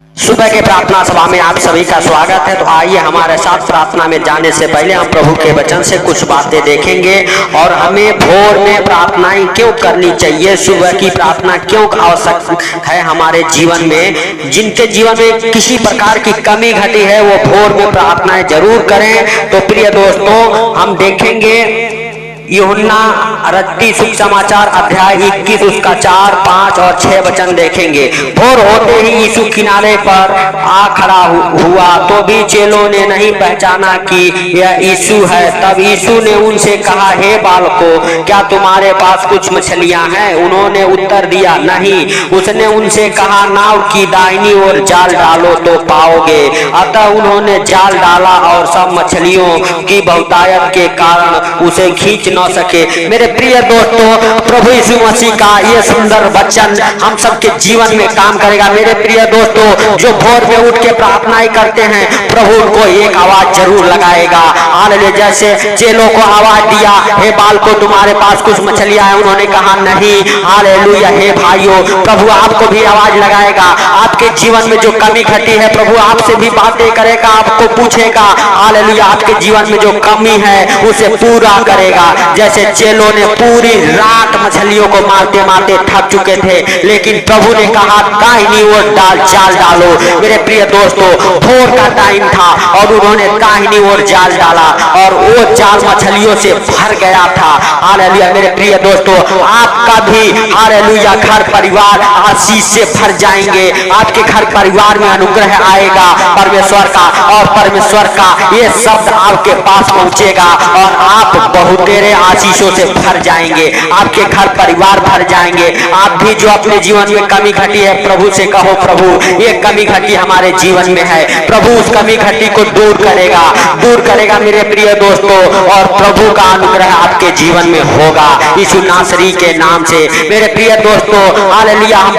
सुबह के प्रार्थना सभा में आप सभी का स्वागत है। तो आइए हमारे साथ प्रार्थना में जाने से पहले हम प्रभु के वचन से कुछ बातें देखेंगे और हमें भोर में प्रार्थनाएं क्यों करनी चाहिए, सुबह की प्रार्थना क्यों आवश्यक है हमारे जीवन में। जिनके जीवन में किसी प्रकार की कमी घटी है वो भोर में प्रार्थनाएं जरूर करें। तो प्रिय दोस्तों, हम देखेंगे यूहन्ना रद्दी शुभ समाचार अध्याय 21 उसका 4, 5 और 6 वचन देखेंगे। भोर होते ही यीशु किनारे पर आ खड़ा हुआ तो भी चेलों ने नहीं पहचाना कि यह यीशु है। तब यीशु ने उनसे कहा, हे बालकों, क्या तुम्हारे पास कुछ मछलियां हैं? उन्होंने उत्तर दिया, नहीं। उसने उनसे कहा, नाव की दाहिनी ओर जाल डालो तो पाओगे। अतः उन्होंने जाल डाला और सब मछलियों की बहुतायत के कारण उसे खींच न सके। मेरे प्रिय दोस्तों, प्रभु यीशु मसीह का ये सुंदर वचन हम सबके जीवन में काम करेगा। मेरे प्रिय दोस्तों, जो भोर में उठ के प्रार्थनाएं करते हैं, प्रभु उनको एक आवाज जरूर लगाएगा। हालेलुया। जैसे चेलों को आवाज दिया, हे बालकों, तुम्हारे पास कुछ मछलियां हैं? उन्होंने कहा, नहीं। हालेलुया। हे भाइयों, प्रभु आपको भी आवाज लगाएगा। आपके जीवन में जो कमी घटी है, प्रभु आपसे भी बातें करेगा, आपको पूछेगा। हालेलुया। आपके जीवन में जो कमी है उसे पूरा करेगा। जैसे चेलों ने पूरी रात मछलियों को मारते मारते थक चुके थे, लेकिन प्रभु ने कहा, दाहिनी ओर जाल डालो। मेरे प्रिय दोस्तों, भोर का टाइम था और उन्होंने दाहिनी ओर जाल डाला और वो जाल मछलियों से भर गया था। हालेलुया। मेरे प्रिय दोस्तों, आपका भी हालेलुया घर परिवार आशीष से भर जाएंगे। आपके घर परिवार में अनुग्रह आएगा परमेश्वर का, और परमेश्वर का ये शब्द आपके पास पहुंचेगा और आप बहुतेरे आशीषों से भर जाएंगे। आपके घर परिवार भर जाएंगे। आप भी जो अपने जीवन में कमी घटी है, प्रभु से कहो, प्रभु ये कमी घटी हमारे जीवन में है, प्रभु उस कमी घटी को दूर करेगा मेरे प्रिय दोस्तों, और प्रभु का अनुग्रह आपके जीवन में होगा यीशु नासरी के नाम से। मेरे प्रिय दोस्तों, हालेलुया, हम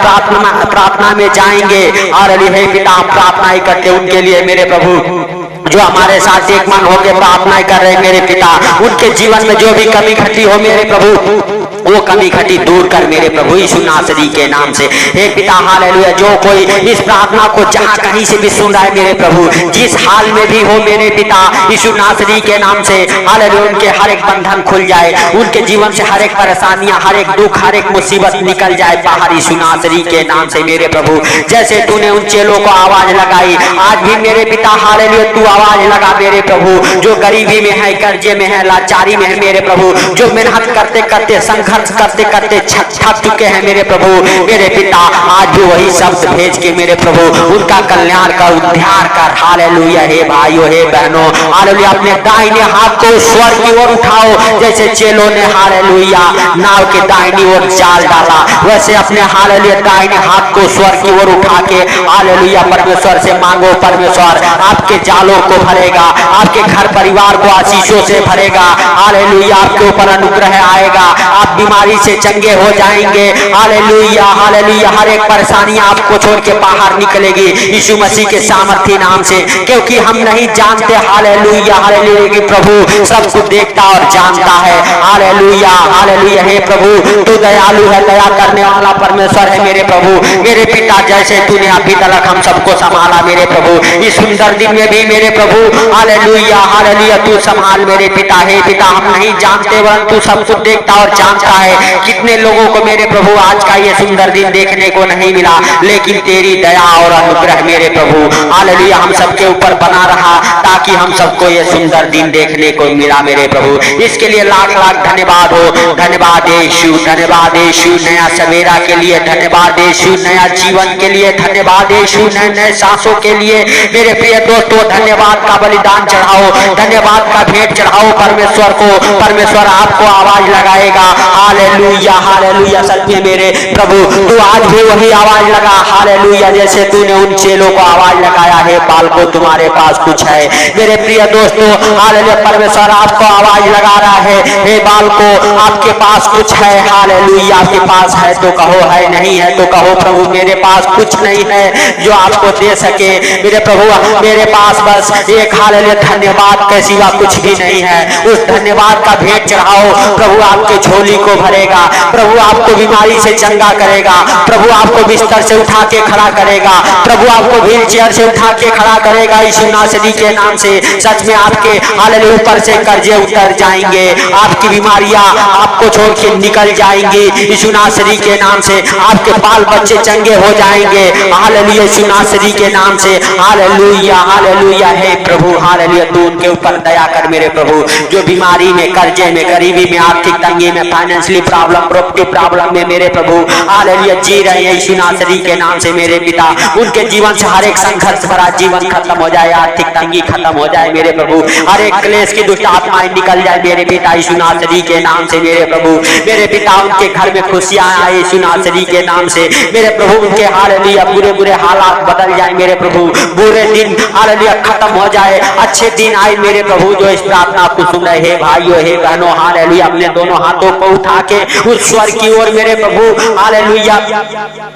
प्रार्थना में जाएंगे। हालेलुया। हे पिता, हम प्रार्थनाएं करते उनके लिए मेरे प्रभु जो हमारे साथ एक मन होकर प्रार्थनाएं कर रहे हैं। मेरे पिता, उनके जीवन में जो भी कमी घटी हो मेरे प्रभु, वो कमी घटी दूर कर मेरे प्रभु यीशु नासरी के नाम से। हे पिता, हालेलुया, जो कोई इस प्रार्थना को जहां कहीं से भी सुन रहा है मेरे प्रभु, जिस हाल में भी हो मेरे पिता यीशु नासरी के नाम से, हालेलुया, उनके हर एक बंधन खुल जाए, उनके जीवन से हर एक परेशानियां, हर एक दुख, हर एक मुसीबत निकल जाए बाहर यीशु नासरी के नाम से मेरे प्रभु। जैसे तूने उन चेलों को आवाज लगाई, आज भी मेरे पिता हालेलुया तू आवाज लगा मेरे प्रभु। जो गरीबी में है, कर्जे में है, लाचारी में है मेरे प्रभु, जो मेहनत करते करते संघर्ष करते करते थक चुके हैं मेरे प्रभु, मेरे पिता आज भी वही शब्द भेज के मेरे प्रभु उनका कल्याण कर, उद्धार कर। हालेलुया। हे भाइयों, हे बहनों, हालेलुया, अपने दाहिने हाथ को स्वर्ग की ओर उठाओ। जैसे चेलों ने हालेलुया नाव के दाहिनी ओर जाल डाला, वैसे अपने हालेलुया दाहिने हाथ को स्वर्ग की ओर उठा के हालेलुया परमेश्वर से मांगो। परमेश्वर आपके जालों को भरेगा, आपके घर परिवार को आशीषों से भरेगा। हालेलुया, आपके ऊपर अनुग्रह आएगा, आप बीमारी से चंगे हो जाएंगे। हालेलुया, हालेलुया, हर एक परेशानी आपको छोड़ के बाहर निकलेगी यीशु मसीह के सामर्थ्य नाम से, क्योंकि हम नहीं जानते हालेलुया हालेलुया कि प्रभु सब कुछ देखता और जानता है। Hallelujah, hallelujah. हे प्रभु, तू दयालु है, दया करने वाला परमेश्वर है मेरे प्रभु। मेरे पिता, जैसे तूने अभी तक हम सबको संभाला मेरे प्रभु, इस सुंदर दिन में भी मेरे प्रभु हालेलुया हालेलुया तू संभाल मेरे पिता। हे पिता, हम नहीं जानते वरन तू सब कुछ देखता और जानता है। कितने लोगों को मेरे प्रभु आज का ये सुंदर दिन देखने को नहीं मिला, लेकिन तेरी दया और अनुग्रह मेरे प्रभु हालेलुया हम सबके ऊपर बना रहा, ताकि हम सबको ये सुंदर दिन देखने को मिला मेरे प्रभु। इसके लिए लाख लाख धन्यवाद हो। धन्यवाद यीशु, धन्यवाद यीशु नया सवेरा के लिए, धन्यवाद यीशु नया जीवन के लिए, धन्यवाद यीशु नए नए सांसों के लिए। मेरे प्रिय दोस्तों, धन्यवाद का बलिदान चढ़ाओ, धन्यवाद का भेंट चढ़ाओ परमेश्वर को। परमेश्वर आपको आवाज लगाएगा। Hallelujah, hallelujah. सच में मेरे प्रभु तू आज भी वही आवाज लगा। हालेलुया, जैसे तूने उन चेलों को आवाज लगाया है, बालकों तुम्हारे पास कुछ है। मेरे प्रिय दोस्तों, हालेलुया, परमेश्वर आपको आवाज लगा रहा है, हे बालकों आपके पास कुछ है। हालेलुया, आपके पास है तो कहो, है नहीं है तो कहो, प्रभु मेरे पास कुछ नहीं है जो आपको दे सके मेरे प्रभु। मेरे पास बस एक हालेलुया धन्यवाद के सिवा कुछ भी नहीं है। उस धन्यवाद का भेंट चढ़ाओ, प्रभु आपके झोली को भरेगा, प्रभु आपको बीमारी से चंगा करेगा, प्रभु आपको बिस्तर से उठा के खड़ा करेगा, प्रभु आपको व्हील चेयर से उठा के खड़ा करेगा यीशु नासरी के नाम से। सच में आपके हालेलुया ऊपर से कर्जे उतर जाएंगे, आपकी बीमारियां आपको छोड़ के निकल जाएंगी यीशु नासरी के नाम से। आपके बाल बच्चे चंगे हो जाएंगे हालेलुया यीशु नासरी के नाम से। हालेलुया हालेलुया है प्रभु, हालेलुया तू उनके ऊपर दया कर मेरे प्रभु, जो बीमारी में, कर्जे में, गरीबी में, आर्थिक तंगी में, फाइनेंशियली प्रॉब्लम, प्रॉपर्टी प्रॉब्लम में मेरे प्रभु हालेलुया जी रहे हैं यीशु नासरी के नाम से मेरे पिता। उनके जीवन से हर एक संघर्ष भरा जीवन खत्म हो जाए, आर्थिक तंगी खत्म हो जाए मेरे प्रभु, हर एक क्लेश की दुष्ट आत्माएं निकल जाए मेरे पिता यीशु नासरी के नाम से मेरे प्रभु। मेरे पिता उनके घर में खुशियां आए यीशु नासरी के नाम से मेरे प्रभु। उनके हालेलुया बुरे बुरे हालात बदल जाए मेरे प्रभु, बुरे दिन हालेलुया खत्म हो जाए, अच्छे दिन आए मेरे प्रभु। जो इस प्रार्थना को सुन रहे हैं भाइयों हे बहनों हालेलुया अपने दोनों हाथों को उठा के उस स्वर की ओर मेरे प्रभु हालेलुया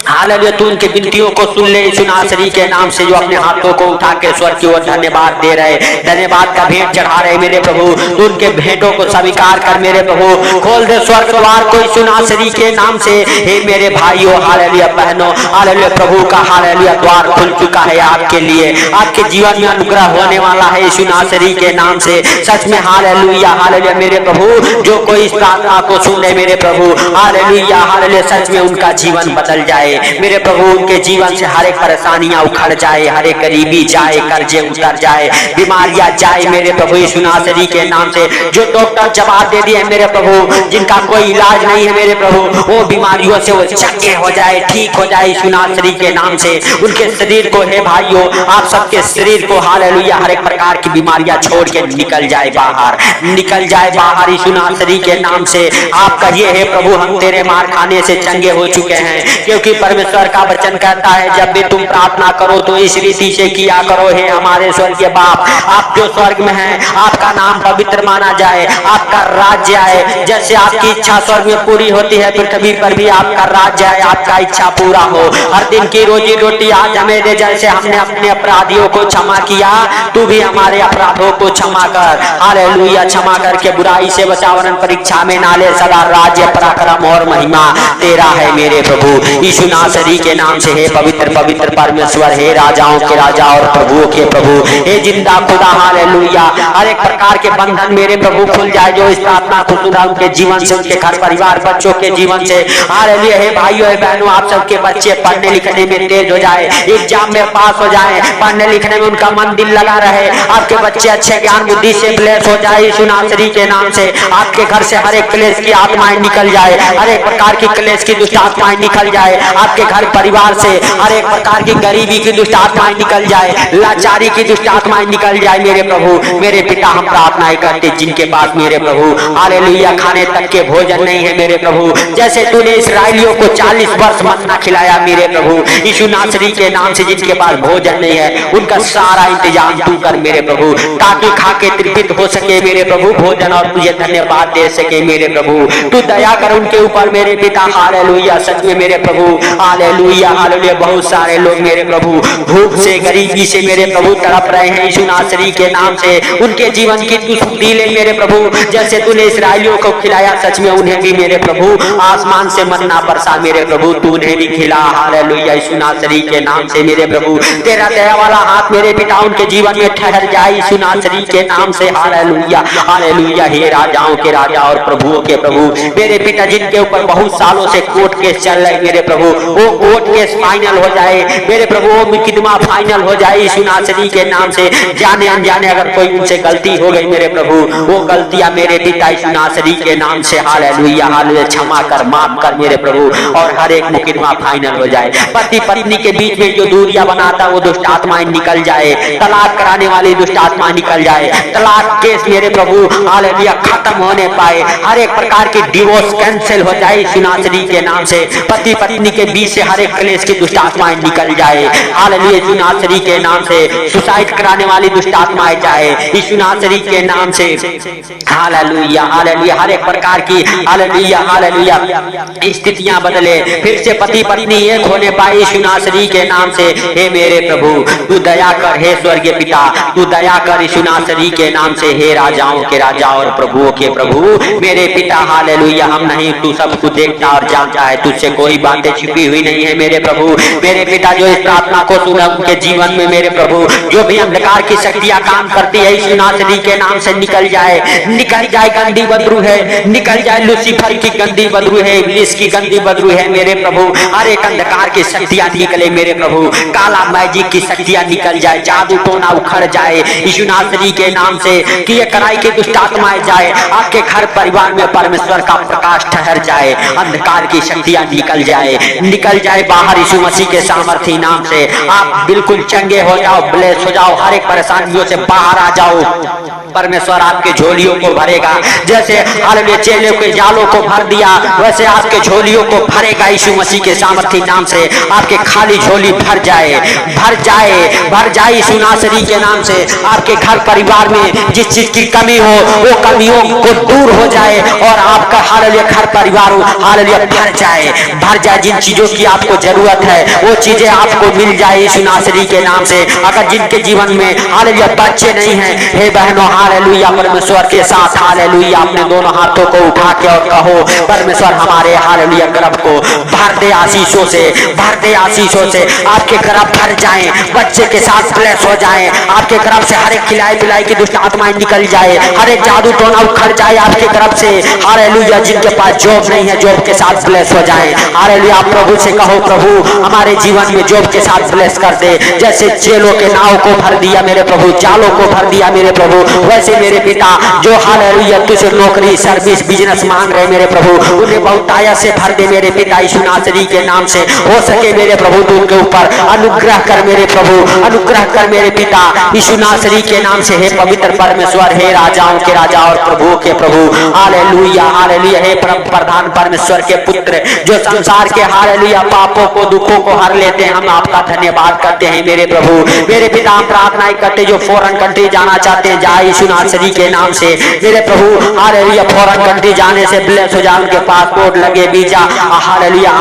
हालेलुया तू उनके विनतियों को सुन ले यीशु नासरी के नाम से। जो अपने हाथों को उठा के स्वर की ओर धन्यवाद दे रहे, धन्यवाद का भेंट चढ़ा रहे मेरे प्रभु, तू उनके भेंटों को स्वीकार कर मेरे प्रभु। खोल दे स्वर्ग द्वार को यीशु नासरी के नाम से। हे मेरे भाइयों हालेलुया बहनों हालेलुया प्रभु का हालेलुया द्वार खुल चुका है आपके लिए, आपके जीवन में अनुग्रह होने वाला है यीशु नासरी के नाम से। सच में हालेलुया हालेलुया मेरे प्रभु, जो कोई इस प्रार्थना को सुने मेरे प्रभु हालेलुया हालेलुया सच में उनका जीवन बदल जाए मेरे प्रभु। उनके जीवन से हर एक परेशानियां उखड़ जाए, हर एक गरीबी जाए, कर्जे उतर जाए, बीमारियां जाए मेरे प्रभु यीशु नासरी के नाम से। जो डॉक्टर जवाब दे दिए मेरे प्रभु जिनका कोई इलाज नहीं है मेरे प्रभु, वो बीमारियों से वो चंगे हो जाए, ठीक हो जाए यीशु नासरी के नाम से। उनके शरीर को हे भाइयों आप सबके शरीर को हालेलुया हर एक प्रकार की बीमारियां छोड़ के निकल जाए बाहर, निकल जाए बाहर यीशु नासरी के नाम से। आप कहिए हे प्रभु हम तेरे मार खाने से चंगे हो चुके हैं, क्योंकि परमेश्वर का वचन कहता है जब भी तुम प्रार्थना करो तो इस रीति से किया करो, हे हमारे स्वर्गीय बाप आप जो स्वर्ग में हैं, आपका नाम पवित्र माना जाए, आपका राज्य आए, जैसे आपकी इच्छा स्वर्ग में पूरी होती है पृथ्वी पर भी आपका राज्य आए, आपका इच्छा पूरा हो। हर दिन की रोजी रोटी आज हमें दे, जैसे हमने अपने अपराधियों को क्षमा किया तू भी हमारे अपराधों को क्षमा कर हालेलुया। क्षमा करके बुराई से बचा, वरन परीक्षा में ना ले, सदा राज्य पराक्रम और महिमा तेरा है मेरे प्रभु यीशु नासरी के नाम से। हे पवित्र पवित्र परमेश्वर, हे राजाओं के राजा और प्रभुओं के प्रभु, हे जिंदा खुदा हालेलुया हर एक प्रकार के बंधन मेरे प्रभु खुल जाए जो इस प्रार्थना को सुना उनके जीवन से, उनके घर परिवार बच्चों के जीवन से हालेलुया। हे भाइयों हे बहनों आप सबके बच्चे पढ़ने लिखने में तेज हो जाए, एग्जाम में पास हो जाए, पढ़ने लिखने में उनका मन दिल लगा रहे, आपके बच्चे अच्छे ज्ञान बुद्धि से ब्लेस हो जाए यीशु नासरी के नाम से। आपके घर से हर एक क्लेश की आत्माएं निकल जाए, हर एक प्रकार की क्लेश की दुष्ट आत्माएं निकल जाए, आपके घर परिवार से हर एक प्रकार की गरीबी की दुष्ट आत्माएं निकल जाए, लाचारी की दुष्ट आत्माएं निकल जाए मेरे प्रभु। मेरे पिता हम प्रार्थनाएं करते जिनके पास मेरे प्रभु हालेलुया खाने तक के भोजन नहीं है मेरे प्रभु, जैसे तूने इस्राएलियों को 40 वर्ष मन्ना खिलाया मेरे प्रभु यीशु नासरी के नाम से। जिनके पास भोजन नहीं है उनका सारा इंतजाम तू कर मेरे प्रभु, ताकि खा के तृप्त हो सके मेरे प्रभु भोजन और तुझे धन्यवाद दे सके मेरे प्रभु। तू दया कर उनके ऊपर मेरे पिता हालेलुया। सच में मेरे प्रभु हालेलुया हालेलुया बहुत सारे लोग मेरे प्रभु भूख से गरीबी से मेरे प्रभु तड़प रहे हैं यीशु नासरी के नाम से। उनके जीवन की तू सुधि ले मेरे प्रभु, जैसे तूने इस्राएलियों को खिलाया सच में उन्हें भी मेरे प्रभु आसमान से मन्ना बरसा मेरे प्रभु, तू उन्हें भी खिला हालेलुया यीशु नासरी के नाम से मेरे प्रभु। तेरा दया वाला हाथ मेरे पिता उनके जीवन में ठहर जाए यीशु नासरी के नाम से हालेलुया हालेलुया। हे राजाओं के राजा और प्रभुओं के प्रभु मेरे पिता जिनके ऊपर बहुत सालों से कोर्ट केस चल रहे मेरे प्रभु, वो कोर्ट केस फाइनल हो जाए मेरे प्रभु, वो मुकदमा फाइनल हो जाए यीशु नासरी के नाम से। जाने अनजाने अगर कोई उनसे गलती हो गई मेरे प्रभु, वो गलतियां मेरे पिता यीशु नासरी के नाम से हालेलुया हालेलुया क्षमा कर, माफ कर मेरे प्रभु, और हर एक मुकदमा फाइनल हो जाए। पति पत्नी के बीच में जो दूरियां बनाता वो दुष्ट आत्माएं निकल जाए, तलाक कराने वाली दुष्ट आत्मा निकल जाए, तलाक केस मेरे प्रभु हालेलुया खत्म होने पाए, हर एक प्रकार की डिवोर्स कैंसिल हो जाए यीशु नासरी के नाम से। पति पत्नी के बीच से हर एक क्लेश की दुष्ट आत्माएं निकल जाए हालेलुया यीशु नासरी के नाम से। सुसाइड कराने वाली दुष्ट आत्माएं जाए यीशु नासरी के नाम से हालेलुया हालेलुया। हर एक प्रकार की हालेलुया हालेलुया स्थितियां बदले, फिर से पति पत्नी एक होने पाए यीशु नासरी के नाम से। हे मेरे प्रभु तू दया कर, हे स्वर्गीय पिता तू दया कर यीशु नासरी के नाम से। हे राजाओं के राजा और प्रभुओं के प्रभु मेरे पिता हालेलुया हालेलुया। हम नहीं, तू सब कुछ देखता और जानता है, तुझसे कोई बातें छिपी हुई नहीं है मेरे प्रभु। मेरे पिता जो इस प्रार्थना को सुना उनके जीवन में मेरे प्रभु जो भी अंधकार की शक्तियां काम करती है यीशु नासरी के नाम से निकल जाए, निकल जाए। गंदी बदबू है, निकल जाए। लूसीफर की गंदी बदबू है, इब्लीस की गंदी बदबू है मेरे प्रभु। हर एक अंधकार की शक्तियां निकले मेरे प्रभु। काला मैजिक की शक्तियां निकल जाए, जादू टोना उखड़ जाए यीशु नासरी के नाम से। कि ये कराई की दुष्ट आत्माएं जाए, आपके घर परिवार में परमेश्वर का प्रकाश ठहर जाए, अंधकार की शक्तियां निकल जाए, निकल जाए बाहर यीशु मसीह के सामर्थी नाम से। आप बिल्कुल चंगे हो जाओ, ब्लेस हो जाओ, हर एक परेशानियों से बाहर आ जाओ। परमेश्वर आपके झोलियों को भरेगा। जैसे हालेलुया चेलों के जालों को भर दिया, वैसे आपके झोलियों को भरेगा यीशु मसीह के सामर्थी नाम से। आपके खाली झोली भर जाए, भर जाए, भर जाए यीशु नासरी के नाम से। आपके घर परिवार में जिस चीज की कमी हो वो कमियों को दूर हो जाए और आपका हालेलुया घर परिवार हालेलुया भर जाए, भर जाए। जिन चीजों की आपको जरूरत है वो चीजें आपको मिल जाए यीशु नासरी के नाम से। अगर जिनके जीवन में हालेलुया बच्चे नहीं हैं, हे बहनों हालेलुया परमेश्वर के साथ हालेलुया अपने दोनों हाथों को उठा के और कहो परमेश्वर हमारे हालेलुया गर्भ को भर दे आशीषों से, भर दे आशीषों से। आपके गर्भ भर जाएं, बच्चे के साथ ब्लेस हो जाएं। आपके गर्भ से हर एक खिलाई पिलाई की दुष्ट आत्माएं निकल जाए, हर एक जादू टोना उखड़ जाए आपके गर्भ से हालेलुया। जिनके पास जॉब नहीं है जॉब के साथ ब्लेस हो जाए हालेलुया। आप प्रभु से कहो प्रभु हमारे जीवन में जॉब के साथ ब्लेस कर दे। जैसे चेलों के नाव को भर दिया मेरे प्रभु, जालों को भर दिया मेरे प्रभु, वैसे मेरे पिता जो हालेलुया तुझसे नौकरी सर्विस बिजनेस मांग रहे मेरे प्रभु उन्हें बहुतायत से भर दे मेरे पिता यीशु नासरी के नाम से। हो सके मेरे प्रभु तू उनके ऊपर अनुग्रह कर मेरे प्रभु, अनुग्रह कर मेरे पिता यीशु नासरी के नाम से। हे पवित्र परमेश्वर, हे राजाओं के राजा और प्रभुओं के प्रभु हालेलुया, हालेलुया। हे परम प्रधान परमेश्वर के पुत्र जो संसार के हालेलुया पापों को दुखों को हर लेते हैं, हम आपका धन्यवाद करते हैं मेरे प्रभु। मेरे पिता हम प्रार्थनाएं करते जो फॉरेन कंट्री जाना चाहते हैं जाए यीशु नासरी के नाम से मेरे प्रभु हालेलुया। फॉरेन कंट्री जाने से ब्लेस हो जाए, उनके पासपोर्ट लगे वीजा हालेलुया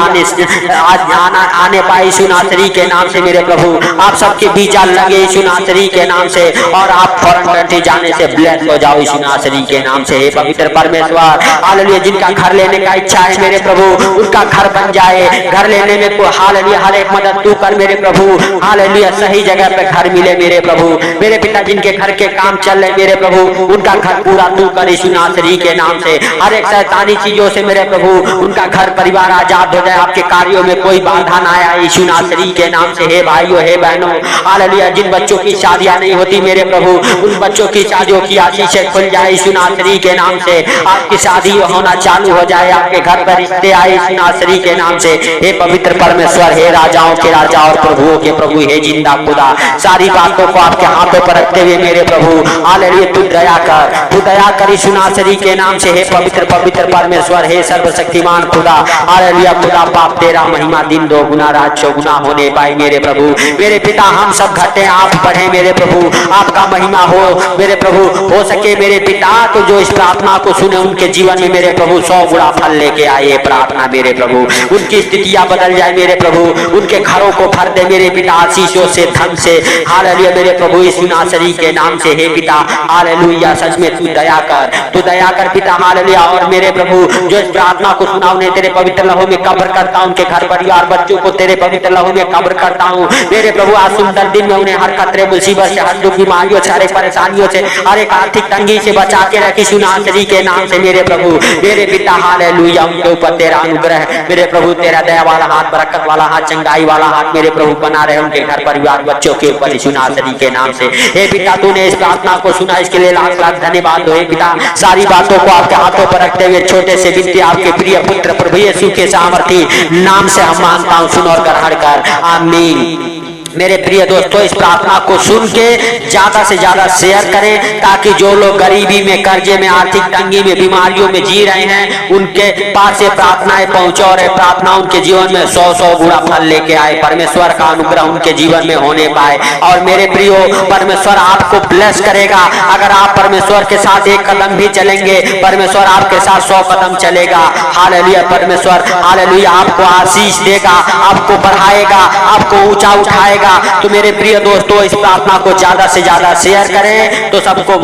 आने पाए यीशु नासरी के नाम से मेरे प्रभु। आप सबके वीजा लगे यीशु नासरी के नाम से और आप फॉरेन कंट्री जाने से ब्लेस हो जाओ यीशु नासरी के नाम से। हे पवित्र परमेश्वर हालेलुया जिनका घर लेने का इच्छा है मेरे प्रभु उनका घर बन जाए। घर लेने में कोई हालेलुया हर एक मदद तू कर मेरे प्रभु हालेलुया। सही जगह पे घर मिले मेरे प्रभु। मेरे पिता जिनके घर के काम चल रहे मेरे प्रभु उनका घर पूरा तू कर यीशु नासरी के नाम से। हर एक शैतानी चीजों से मेरे प्रभु उनका घर परिवार आजाद हो जाए, आपके कार्यों में कोई बाधा ना आए यीशु नासरी के नाम से। हे भाइयों हे बहनों हालेलुया जिन बच्चों की शादियां नहीं होती मेरे प्रभु उन बच्चों की शादियों की आशीषें खुल जाए यीशु नासरी के नाम से। आपकी शादी होना चालू हो जाए, आपके घर पर रिश्ते आए यीशु नासरी के नाम से। हे पवित्र परमेश्वर, हे राजाओं के राजा और प्रभुओं के प्रभु, हे जिंदा खुदा सारी बातों को आपके हाथों पर रखते हुए मेरे प्रभु हालेलुया तू दया कर, तू दया कर यीशु नासरी के नाम से। हे पवित्र पवित्र परमेश्वर, हे सर्वशक्तिमान खुदा हालेलुया खुदा पाप तेरा महिमा दिन दो गुना रात चौगुना होने पाए मेरे प्रभु। मेरे पिता हम सब घटे आप बढ़े मेरे प्रभु, आपका महिमा हो मेरे प्रभु। हो सके मेरे पिता तो जो इस प्रार्थना को सुने उनके जीवन में मेरे प्रभु 100 गुना फल लेके आए प्रार्थना मेरे प्रभु। उनकी स्थितियां बदल जाए मेरे प्रभु, उनके घरों को भर दे मेरे पिता आशीषों से धन से हालेलुया मेरे प्रभु यीशु नासरी के नाम से। हे पिता हालेलुया सच में तू दया कर, तू दया कर पिता हालेलुया। और मेरे प्रभु जो इस प्रार्थना को सुना उन्हें तेरे पवित्र लहू में कब्र करता हूं, उनके घर परिवार बच्चों को तेरे पवित्र लहू में कब्र करता हूं मेरे प्रभु। आज सुंदर दिन में उन्हें हर खतरे मुसीबत से, हर दुख बीमारियों से, हर एक परेशानियों से, हर एक आर्थिक तंगी से बचा के रखी यीशु नासरी के नाम से मेरे प्रभु। मेरे पिता हालेलुया उनके ऊपर तेरा अनुग्रह मेरे प्रभु, तेरा दया वाला हाथ, बरकत वाला हाथ, चंगाई वाला हाथ मेरे प्रभु बना रहे उनके घर परिवार बच्चों के ऊपर यीशु नासरी के नाम से। हे पिता तूने इस प्रार्थना को सुना इसके लिए लाख लाख धन्यवाद हो। हे पिता सारी बातों को आपके हाथों पर रखते हुए छोटे से विनती आपके प्रिय पुत्र प्रभु यीशु के सामर्थी नाम से हम मांगता हूं, सुन और कर हर कर आमीन। मेरे प्रिय दोस्तों इस प्रार्थना को सुन के ज्यादा से ज्यादा शेयर करें ताकि जो लोग गरीबी में, कर्जे में, आर्थिक तंगी में, बीमारियों में जी रहे हैं उनके पास ये प्रार्थनाएं पहुंचे और प्रार्थना उनके जीवन में 100 गुना फल लेके आए, परमेश्वर का अनुग्रह उनके जीवन में होने पाए। और मेरे प्रियो परमेश्वर आपको ब्लेस करेगा अगर आप परमेश्वर के साथ एक कदम भी चलेंगे, परमेश्वर आपके साथ 100 कदम चलेगा। हालेलुया परमेश्वर हालेलुया आपको आशीष देगा, आपको बढ़ाएगा, आपको ऊंचा उठाएगा। तो मेरे प्रिय दोस्तों इस प्रार्थना को ज्यादा से ज्यादा शेयर करें तो सबको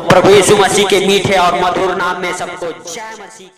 प्रभु यीशु मसीह के मीठे और मधुर नाम में सबको जय मसीह।